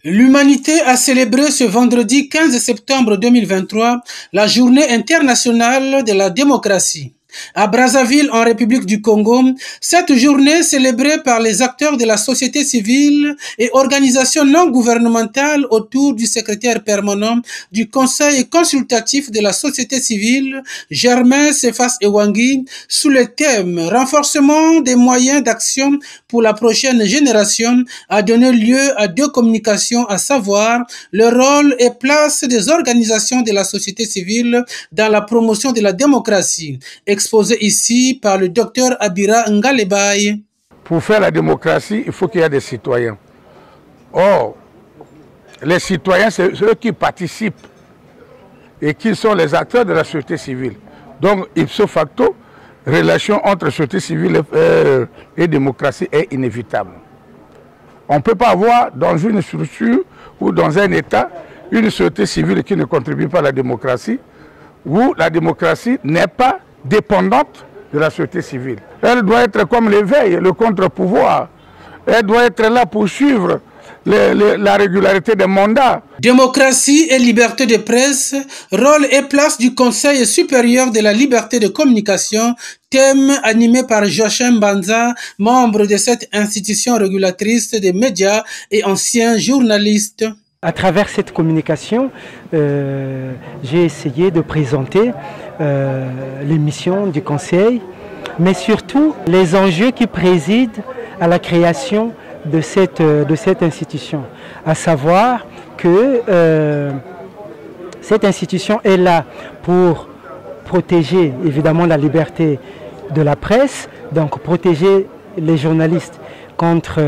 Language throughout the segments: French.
L'humanité a célébré ce vendredi 15 septembre 2023 la journée internationale de la démocratie. À Brazzaville, en République du Congo, cette journée célébrée par les acteurs de la société civile et organisations non gouvernementales autour du secrétaire permanent du Conseil consultatif de la société civile, Germain Cephas Ewangui, sous le thème « Renforcement des moyens d'action pour la prochaine génération » a donné lieu à deux communications, à savoir le rôle et place des organisations de la société civile dans la promotion de la démocratie, exposé ici par le docteur Abira Ngalebaye. Pour faire la démocratie, il faut qu'il y ait des citoyens. Or, les citoyens, c'est ceux qui participent et qui sont les acteurs de la société civile. Donc, ipso facto, relation entre société civile et démocratie est inévitable. On ne peut pas avoir dans une structure ou dans un État une société civile qui ne contribue pas à la démocratie, où la démocratie n'est pas dépendante de la société civile. Elle doit être comme l'éveil, le contre-pouvoir. Elle doit être là pour suivre la régularité des mandats. Démocratie et liberté de presse, rôle et place du Conseil supérieur de la liberté de communication, thème animé par Joachim Banza, membre de cette institution régulatrice des médias et ancien journaliste. À travers cette communication, j'ai essayé de présenter les missions du Conseil, mais surtout les enjeux qui président à la création de cette institution. À savoir que cette institution est là pour protéger évidemment la liberté de la presse, donc protéger les journalistes contre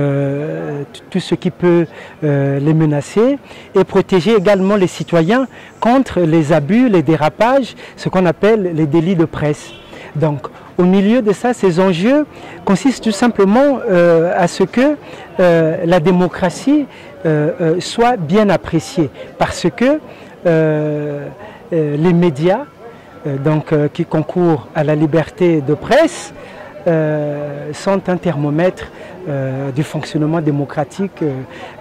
tout ce qui peut les menacer et protéger également les citoyens contre les abus, les dérapages, ce qu'on appelle les délits de presse. Donc au milieu de ça, ces enjeux consistent tout simplement à ce que la démocratie soit bien appréciée parce que les médias qui concourent à la liberté de presse sont un thermomètre du fonctionnement démocratique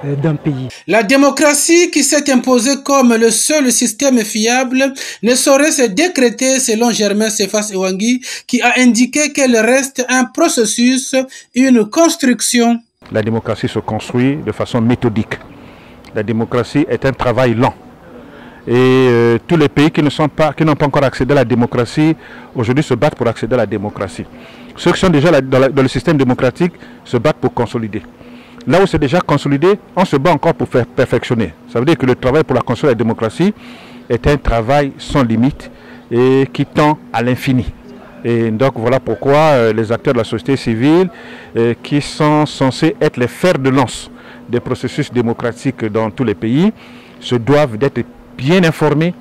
d'un pays. La démocratie qui s'est imposée comme le seul système fiable ne saurait se décréter selon Germain Cephas Ewangui qui a indiqué qu'elle reste un processus, une construction. La démocratie se construit de façon méthodique. La démocratie est un travail lent. Et tous les pays qui n'ont pas encore accédé à la démocratie, aujourd'hui se battent pour accéder à la démocratie. Ceux qui sont déjà dans le système démocratique se battent pour consolider. Là où c'est déjà consolidé, on se bat encore pour faire perfectionner. Ça veut dire que le travail pour la construction de la démocratie est un travail sans limite et qui tend à l'infini. Et donc voilà pourquoi les acteurs de la société civile qui sont censés être les fers de lance des processus démocratiques dans tous les pays se doivent d'être bien informés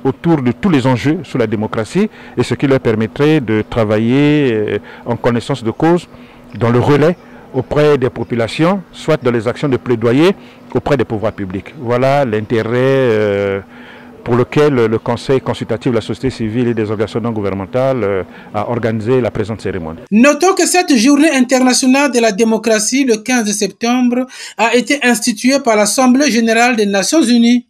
autour de tous les enjeux sur la démocratie et ce qui leur permettrait de travailler en connaissance de cause dans le relais auprès des populations, soit dans les actions de plaidoyer auprès des pouvoirs publics. Voilà l'intérêt pour lequel le Conseil consultatif de la société civile et des organisations non gouvernementales a organisé la présente cérémonie. Notons que cette journée internationale de la démocratie, le 15 septembre, a été instituée par l'Assemblée générale des Nations unies.